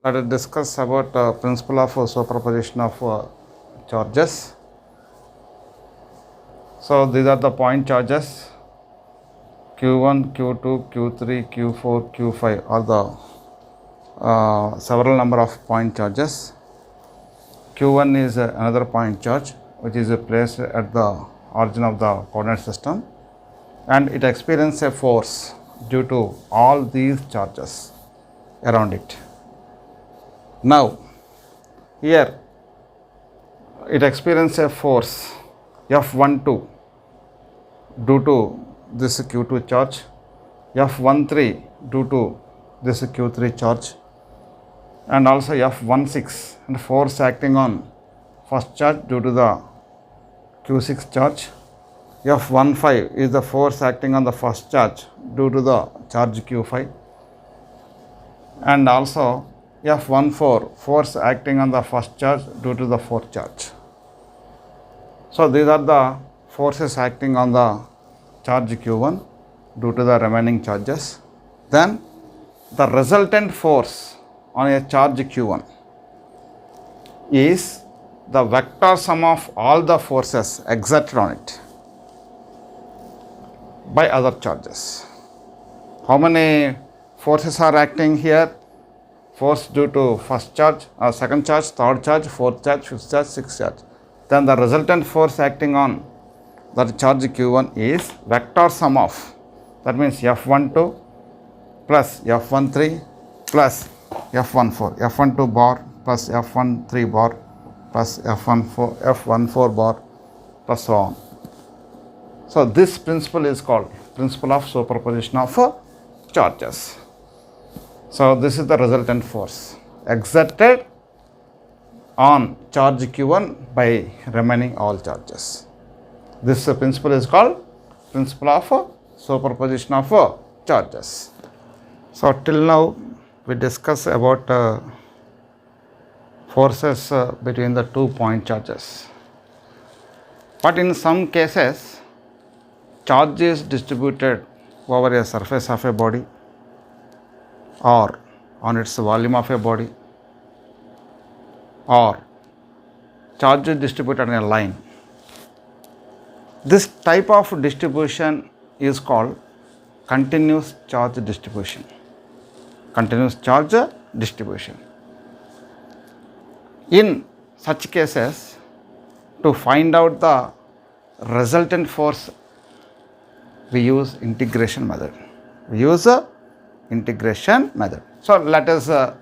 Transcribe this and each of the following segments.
Let us discuss about principle of superposition of charges. So these are the point charges Q1, Q2, Q3, Q4, Q5 are the several number of point charges. Q1 is another point charge which is placed at the origin of the coordinate system, and it experiences a force due to all these charges around it. Now here it experiences a force F12 due to this Q2 charge, F13 due to this Q3 charge, and also F16 and force acting on first charge due to the Q6 charge. F15 is the force acting on the first charge due to the charge Q5, and also F14 force acting on the first charge due to the fourth charge. So these are the forces acting on the charge Q1 due to the remaining charges. Then the resultant force on a charge Q1 is the vector sum of all the forces exerted on it by other charges. How many forces are acting here? Force due to first charge, second charge, third charge, fourth charge, fifth charge, sixth charge. Then the resultant force acting on that charge Q1 is vector sum of, that means F12 plus F13 plus F14, F12 bar plus F13 bar plus F14 bar plus so on. So this principle is called principle of superposition of charges. So this is the resultant force exerted on charge Q1 by remaining all charges. This principle is called principle of superposition of charges. So till now we discuss about forces between the 2 point charges. But in some cases, charge is distributed over a surface of a body or on its volume of a body, or charge is distributed on a line. This type of distribution is called continuous charge distribution. Continuous charge distribution. In such cases, to find out the resultant force, we use integration method. We use a integration method. So let us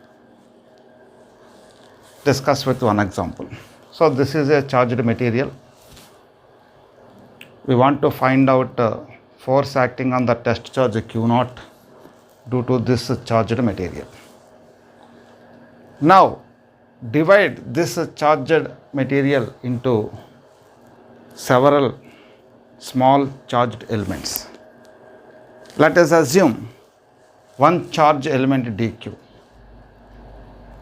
discuss with one example. So this is a charged material. We want to find out force acting on the test charge Q0 due to this charged material. Now divide this charged material into several small charged elements. Let us assume one charge element dq.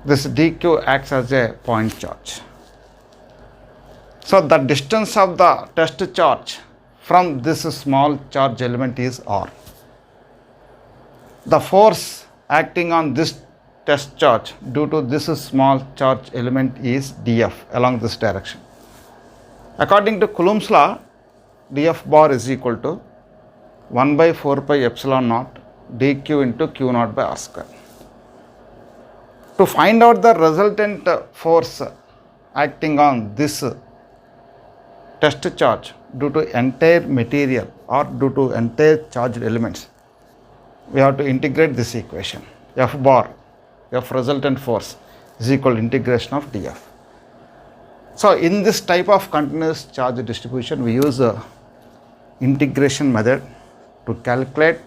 This dq acts as a point charge. So the distance of the test charge from this small charge element is r. The force acting on this test charge due to this small charge element is df along this direction. According to Coulomb's law, df bar is equal to 1 by 4 pi epsilon naught dq into q naught by r square. To find out the resultant force acting on this test charge due to entire material or due to entire charged elements, we have to integrate this equation. F bar, F resultant force is equal to integration of df. So in this type of continuous charge distribution, we use a integration method to calculate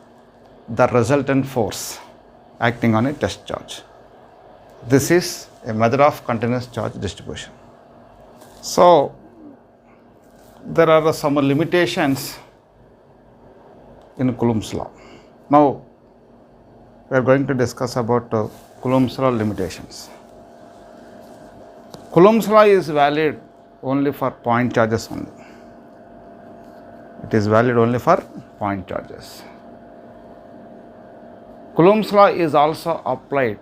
the resultant force acting on a test charge. This is a method of continuous charge distribution. So there are some limitations in Coulomb's law. Now we are going to discuss about Coulomb's law limitations. Coulomb's law is valid only for point charges only. It is valid only for point charges. Coulomb's law is also applied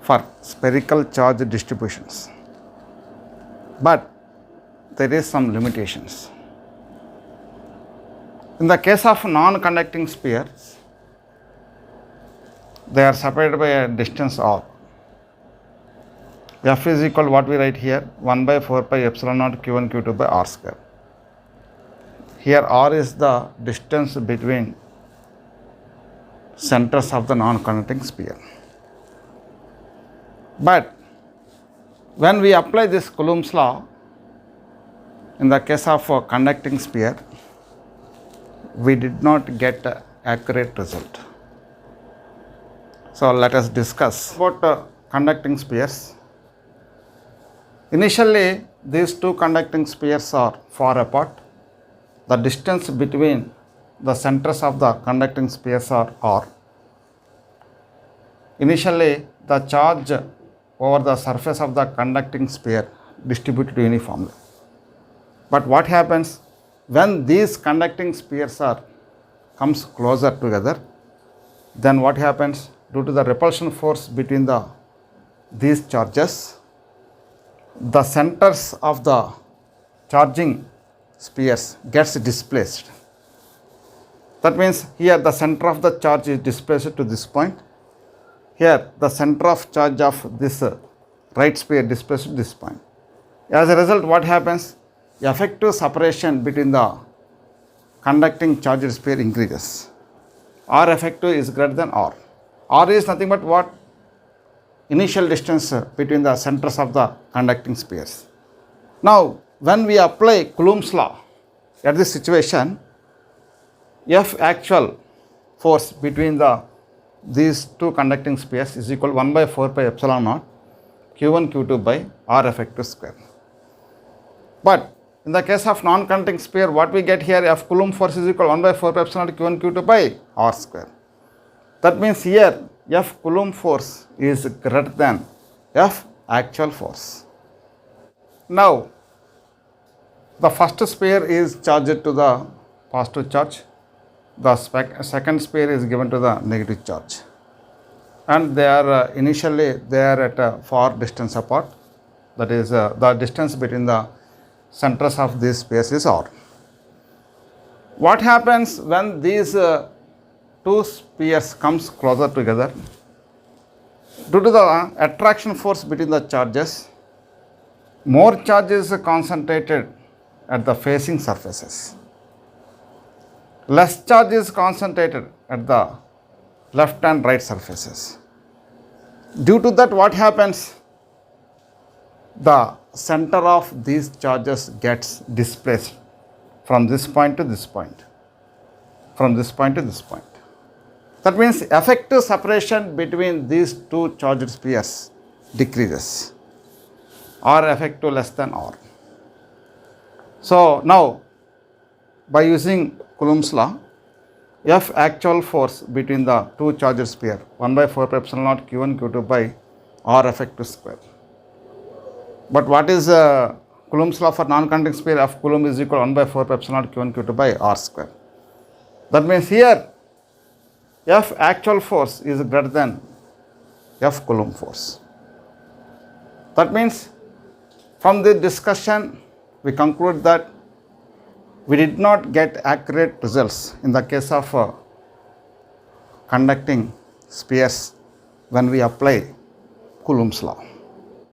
for spherical charge distributions. But there is some limitations. In the case of non-conducting spheres, they are separated by a distance r. F is equal to what we write here, 1 by 4 pi epsilon naught q1 q2 by r square. Here r is the distance between centers of the non-conducting sphere. But when we apply this Coulomb's law, in the case of a conducting sphere, we did not get an accurate result. So let us discuss about conducting spheres. Initially, these two conducting spheres are far apart. The distance between the centers of the conducting spheres are r. Initially, the charge over the surface of the conducting sphere distributed uniformly. But what happens when these conducting spheres comes closer together? Then what happens? Due to the repulsion force between these charges, the centers of the charging spheres gets displaced. That means here the center of the charge is displaced to this point. Here the center of charge of this right sphere displaced to this point. As a result, what happens? Effective separation between the conducting charged sphere increases. R effective is greater than R. R is nothing but what? Initial distance between the centers of the conducting spheres. Now, when we apply Coulomb's law at this situation, F actual force between these two conducting spheres is equal to 1 by 4 pi epsilon naught q1 q2 by r effective square. But in the case of non-conducting sphere, what we get here, F Coulomb force is equal to 1 by 4 pi epsilon naught q1 q2 by r square. That means here F Coulomb force is greater than F actual force. Now, the first sphere is charged to the positive charge. The second sphere is given to the negative charge. And they are initially they are at a far distance apart. That is the distance between the centers of these spheres is r. What happens when these two spheres comes closer together? Due to the attraction force between the charges, more charge is concentrated at the facing surfaces. Less charge is concentrated at the left and right surfaces. Due to that, what happens? The center of these charges gets displaced from this point to this point, from this point to this point. That means effective separation between these two charged spheres decreases. R effective less than R. So now, by using Coulomb's law, F actual force between the two charged sphere 1 by 4 pi epsilon naught q1 q2 by r effective square. But what is Coulomb's law for non-conducting sphere? F Coulomb is equal to 1 by 4 pi epsilon naught q1 q2 by r square. That means here F actual force is greater than F Coulomb force. That means from the discussion we conclude that we did not get accurate results in the case of conducting spheres when we apply Coulomb's law.